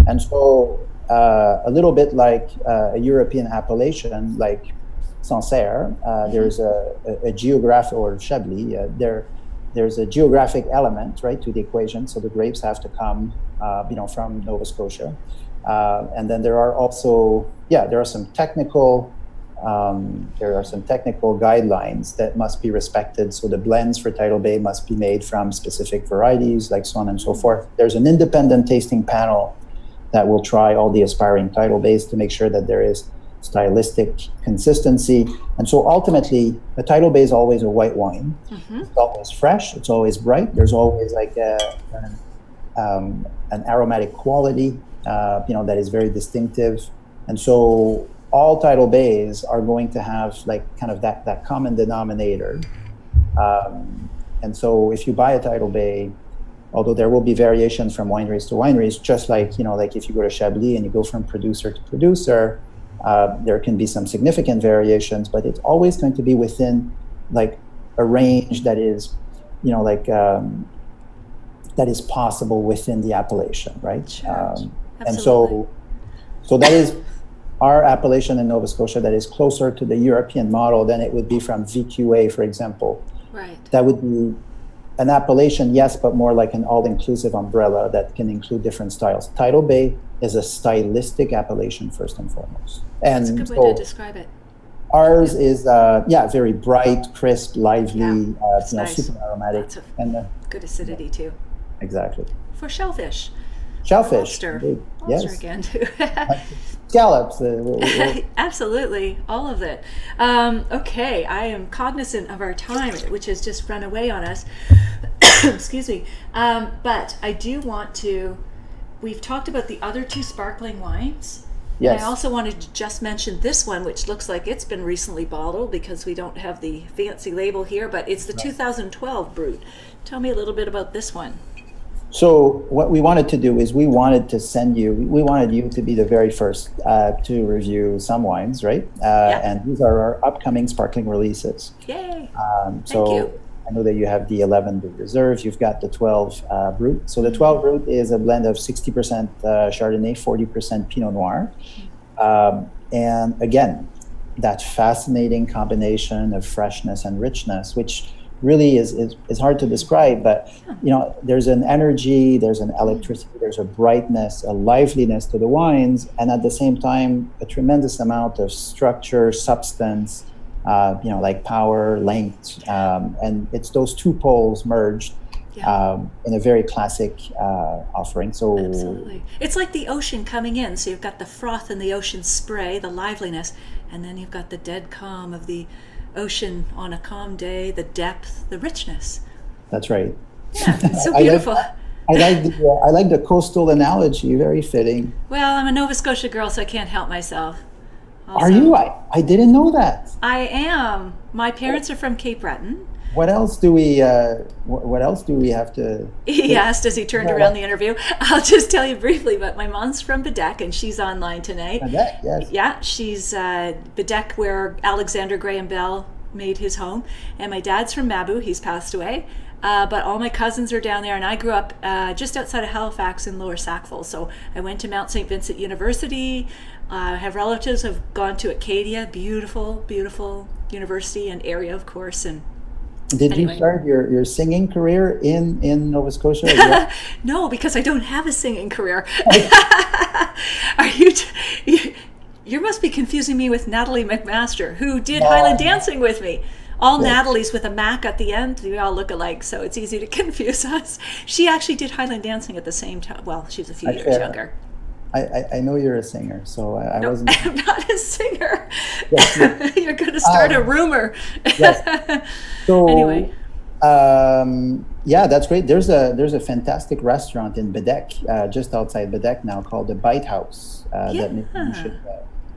And so a little bit like a European appellation, like Sancerre, there's a geographic, or Chablis, there's a geographic element, right, to the equation. So the grapes have to come, from Nova Scotia. And then there are also, there are some technical guidelines that must be respected. So the blends for Tidal Bay must be made from specific varieties, like so on and so forth. There's an independent tasting panel that will try all the aspiring Tidal Bays to make sure that there is stylistic consistency. And so ultimately, a title bay is always a white wine. It's always fresh. It's always bright. There's always like an aromatic quality, that is very distinctive. And so all title bays are going to have like kind of that common denominator. And so if you buy a title bay, although there will be variations from wineries to wineries, just like, like if you go to Chablis and you go from producer to producer, there can be some significant variations, but it's always going to be within like a range that is, that is possible within the appellation, right? Sure. And so that is our appellation in Nova Scotia that is closer to the European model than it would be from VQA, for example. Right. That would be an appellation, yes, but more like an all-inclusive umbrella that can include different styles. Title bay is a stylistic appellation first and foremost. And that's a good way to describe it. Ours is, very bright, crisp, lively, nice. super aromatic. And good acidity too. Exactly. For shellfish. Shellfish. Lobster yes. again too. Scallops. Absolutely, all of it. Okay, I am cognizant of our time, which has just run away on us. Excuse me. But I do want to, we've talked about the other two sparkling wines. Yes. And I also wanted to just mention this one, which looks like it's been recently bottled because we don't have the fancy label here, but it's the 2012 Brut. Tell me a little bit about this one. So what we wanted to do is we wanted you to be the very first to review some wines, right? And these are our upcoming sparkling releases. Yay! So Thank you. I know that you have the 11 Brut Reserved, you've got the 12 Brut. So the 12 Brut is a blend of 60% Chardonnay, 40% Pinot Noir. And again, that fascinating combination of freshness and richness, which really is hard to describe, but there's an energy, there's an electricity, there's a brightness, a liveliness to the wines, and at the same time a tremendous amount of structure, substance, like power, length, and it's those two poles merged in a very classic offering. So absolutely, it's like the ocean coming in. So you've got the froth in the ocean spray, the liveliness, and then you've got the dead calm of the ocean on a calm day, the depth, the richness. That's right. Yeah, it's so beautiful. I like the coastal analogy, very fitting. Well, I'm a Nova Scotia girl, so I can't help myself. Also, are you? I didn't know that. I am. My parents are from Cape Breton. What else do we have to? He asked as he turned around the interview. I'll just tell you briefly, but my mom's from Bedeque, and she's online tonight. Bedeque, yes. Yeah, she's Bedeque, where Alexander Graham Bell made his home, and my dad's from Mabou. He's passed away, but all my cousins are down there, and I grew up just outside of Halifax in Lower Sackville. So I went to Mount St. Vincent University. I have relatives who have gone to Acadia, beautiful, beautiful university and area, of course, and. Did you start your singing career in Nova Scotia as well? No, because I don't have a singing career. Are you must be confusing me with Natalie McMaster, who did Highland Dancing with me. All Natalie's with a Mac at the end. We all look alike, so it's easy to confuse us. She actually did Highland Dancing at the same time. Well, she's a few years younger. I know you're a singer, so I wasn't. I'm not a singer. Yes, you're going to start a rumor. Yes. So anyway, that's great. There's a fantastic restaurant in Bedeque, just outside Bedeque now, called the Bite House. That maybe you should.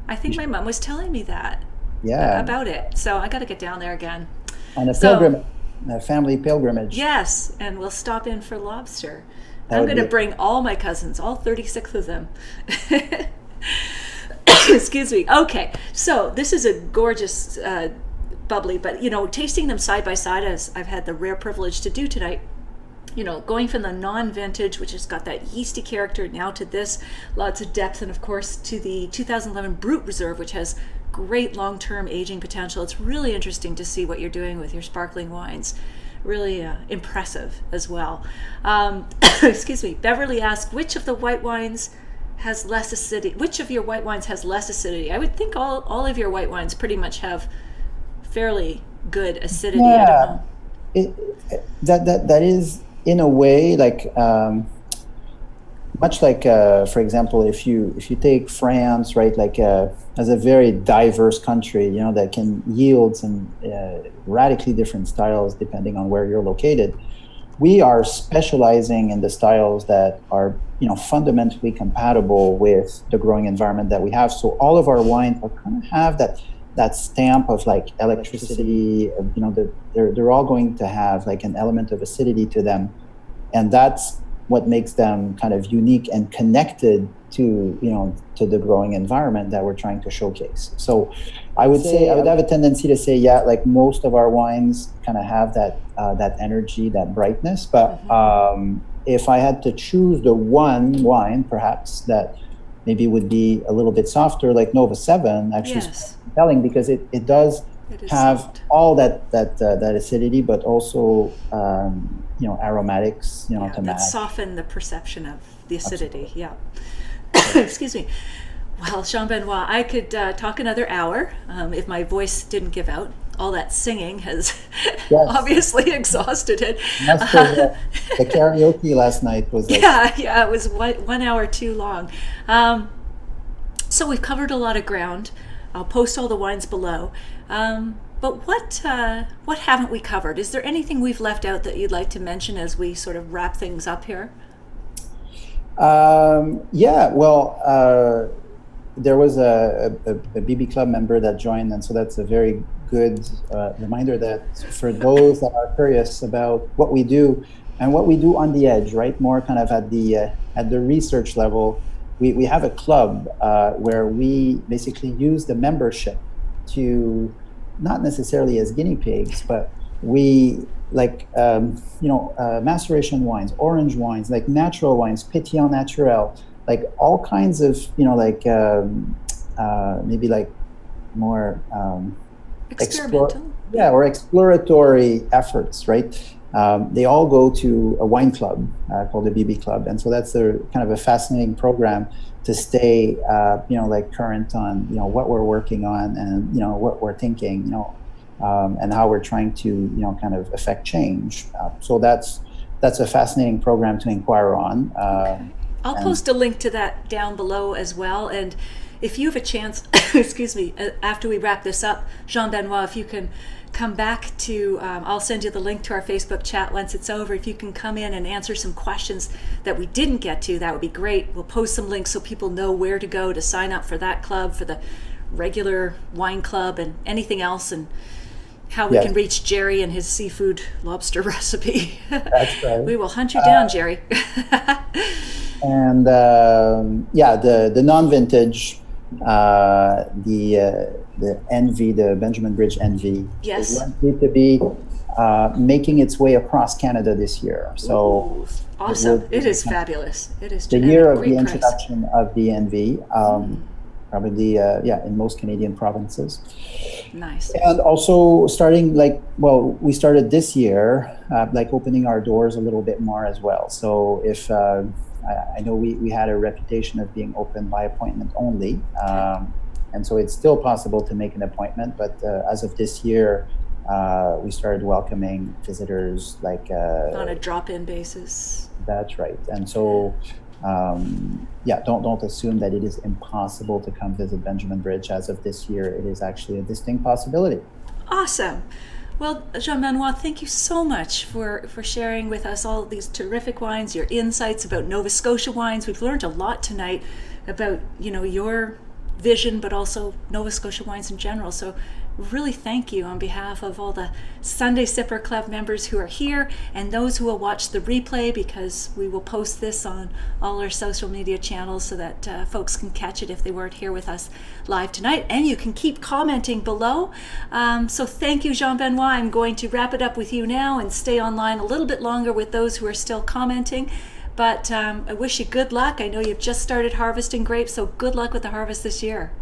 I think my mom was telling me that. Yeah. About it. So I got to get down there again. On a pilgrimage, a family pilgrimage. Yes, and we'll stop in for lobster. I'm going to bring all my cousins, all 36 of them. Excuse me. Okay, so this is a gorgeous bubbly, but tasting them side by side, as I've had the rare privilege to do tonight, going from the non-vintage, which has got that yeasty character, now to this, lots of depth, and of course to the 2011 Brut Reserve, which has great long-term aging potential. It's really interesting to see what you're doing with your sparkling wines. Really impressive as well. Excuse me. Beverly asked, which of the white wines has less acidity? Which of your white wines has less acidity? I would think all of your white wines pretty much have fairly good acidity. Yeah, I don't know. That is in a way like much like, for example, if you take France, right, like as a very diverse country, you know, that can yield some radically different styles depending on where you're located. We are specializing in the styles that are, you know, fundamentally compatible with the growing environment that we have. So all of our wines are kind of have that stamp of like electricity. You know, they're all going to have like an element of acidity to them, and that's what makes them kind of unique and connected to, you know, to the growing environment that we're trying to showcase. So I would say, I would have a tendency to say, yeah, like most of our wines kind of have that that energy, that brightness. But if I had to choose the one wine, perhaps that maybe would be a little bit softer, like Nova 7, actually is compelling because it does have soft. All that acidity, but also you know, aromatics, you know, to match. Soften the perception of the acidity. Absolutely. Excuse me. Well, Jean-Benoit, I could talk another hour if my voice didn't give out. All that singing has obviously exhausted it. The karaoke last night was like... Yeah, it was 1 hour too long. So we've covered a lot of ground. I'll post all the wines below. But what haven't we covered? Is there anything we've left out that you'd like to mention as we sort of wrap things up here? Yeah, well, there was a BB Club member that joined, and so that's a very good reminder that for those that are curious about what we do and what we do on the edge, right, more kind of at the research level, we have a club where we basically use the membership to, not necessarily as guinea pigs, but we like, you know, maceration wines, orange wines, like natural wines, pétillant naturel, like all kinds of, you know, like maybe like more experimental. Or exploratory efforts, right? They all go to a wine club called the BB Club. And so that's a kind of a fascinating program to stay, you know, like current on, you know, what we're working on and, you know, what we're thinking, you know, and how we're trying to, you know, kind of affect change. So that's a fascinating program to inquire on. I'll post a link to that down below as well. And if you have a chance, excuse me, after we wrap this up, Jean-Benoit, if you can come back to, I'll send you the link to our Facebook chat once it's over. If you can come in and answer some questions that we didn't get to, that would be great. We'll post some links so people know where to go to sign up for that club, for the regular wine club, and anything else, and how we can reach Gerry and his seafood lobster recipe. That's right. We will hunt you down, Gerry. And yeah, the non-vintage, the Envy, the Benjamin Bridge Envy, is likely to be making its way across Canada this year. So ooh, awesome! It is fabulous. It is the year of the introduction of the Envy. Probably, in most Canadian provinces. Nice. And also starting, like, well, we started this year, like opening our doors a little bit more as well. So if I know we had a reputation of being open by appointment only, and so it's still possible to make an appointment. But as of this year, we started welcoming visitors like on a drop-in basis. That's right. And so. Don't assume that it is impossible to come visit Benjamin Bridge. As of this year, it is actually a distinct possibility. Awesome. Well, Jean-Benoit, thank you so much for sharing with us all these terrific wines, your insights about Nova Scotia wines. We've learned a lot tonight about, you know, your vision, but also Nova Scotia wines in general. So really thank you on behalf of all the Sunday Sipper Club members who are here and those who will watch the replay, because we will post this on all our social media channels so that folks can catch it if they weren't here with us live tonight. And you can keep commenting below. So thank you, Jean-Benoit. I'm going to wrap it up with you now and stay online a little bit longer with those who are still commenting. But I wish you good luck. I know you've just started harvesting grapes, so good luck with the harvest this year.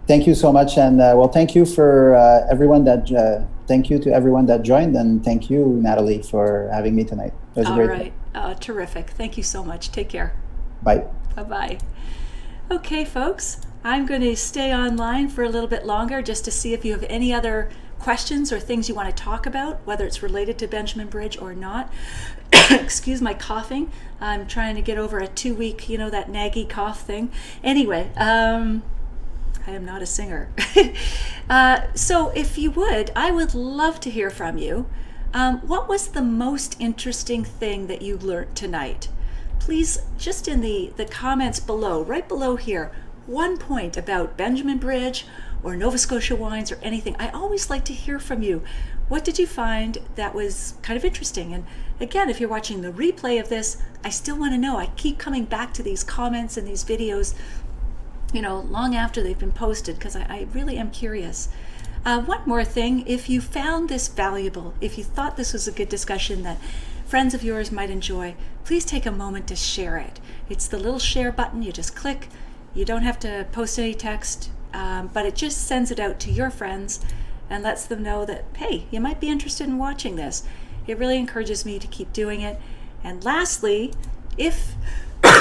Thank you so much, and well, thank you for everyone that. Thank you to everyone that joined, and thank you, Natalie, for having me tonight. It was great. All right, terrific. Thank you so much. Take care. Bye. Bye-bye. Okay, folks, I'm going to stay online for a little bit longer just to see if you have any other questions or things you want to talk about, whether it's related to Benjamin Bridge or not. Excuse my coughing. I'm trying to get over a 2-week, that naggy cough thing. Anyway, I am not a singer. So if you would, I would love to hear from you. What was the most interesting thing that you learned tonight? Please, just in the comments below, right below here, one point about Benjamin Bridge or Nova Scotia wines or anything. I always like to hear from you. What did you find that was kind of interesting? And again, if you're watching the replay of this, I still want to know. I keep coming back to these comments and these videos, long after they've been posted, because I really am curious. One more thing, if you found this valuable, if you thought this was a good discussion that friends of yours might enjoy, please take a moment to share it. It's the little share button. You just click. You don't have to post any text, but it just sends it out to your friends and lets them know that, hey, you might be interested in watching this. It really encourages me to keep doing it. And lastly, if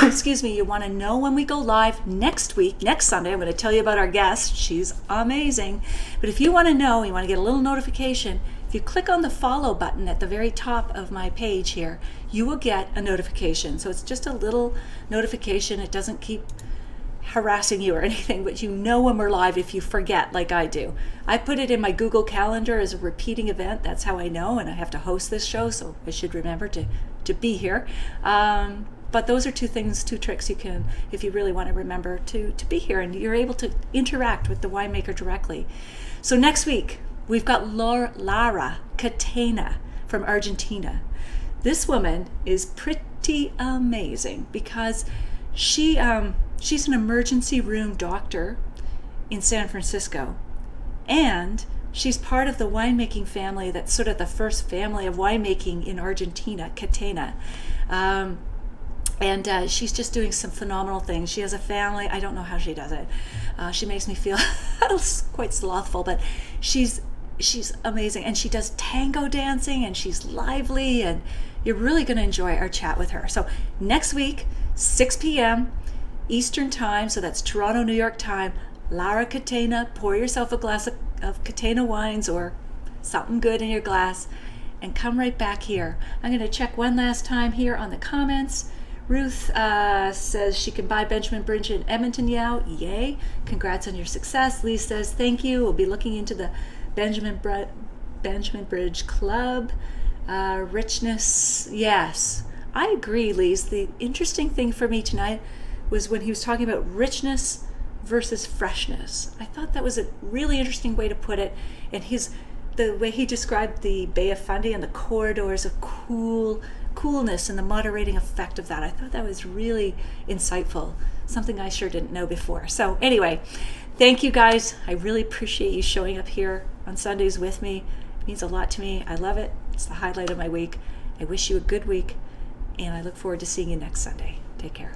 excuse me, you want to know when we go live next week, next Sunday, I'm going to tell you about our guest. She's amazing. But if you want to know, you want to get a little notification, if you click on the follow button at the very top of my page here, you will get a notification. So it's just a little notification. It doesn't keep harassing you or anything, but you know when we're live if you forget, like I do. I put it in my Google Calendar as a repeating event. That's how I know, and I have to host this show, so I should remember to be here. But those are two tricks you can, if you really want to remember to be here, and you're able to interact with the winemaker directly. So next week, we've got Lara Catena from Argentina. This woman is pretty amazing because she's an emergency room doctor in San Francisco, and she's part of the winemaking family that's sort of the first family of winemaking in Argentina, Catena. And she's just doing some phenomenal things. She has a family. I don't know how she does it. She makes me feel quite slothful, but she's amazing. And she does tango dancing, and she's lively, and you're really going to enjoy our chat with her. So next week, 6 p.m. Eastern time, so that's Toronto, New York time, Lara Catena. Pour yourself a glass of Catena wines or something good in your glass, and come right back here. I'm going to check one last time here on the comments. Ruth says she can buy Benjamin Bridge in Edmonton now. Yay. Congrats on your success. Lee says thank you. We'll be looking into the Benjamin Bridge Club. Richness. Yes. I agree, Lise. The interesting thing for me tonight was when he was talking about richness versus freshness. I thought that was a really interesting way to put it. And the way he described the Bay of Fundy and the corridors of coolness and the moderating effect of that. I thought that was really insightful, something I sure didn't know before. So anyway, thank you guys. I really appreciate you showing up here on Sundays with me. It means a lot to me. I love it. It's the highlight of my week. I wish you a good week, and I look forward to seeing you next Sunday. Take care.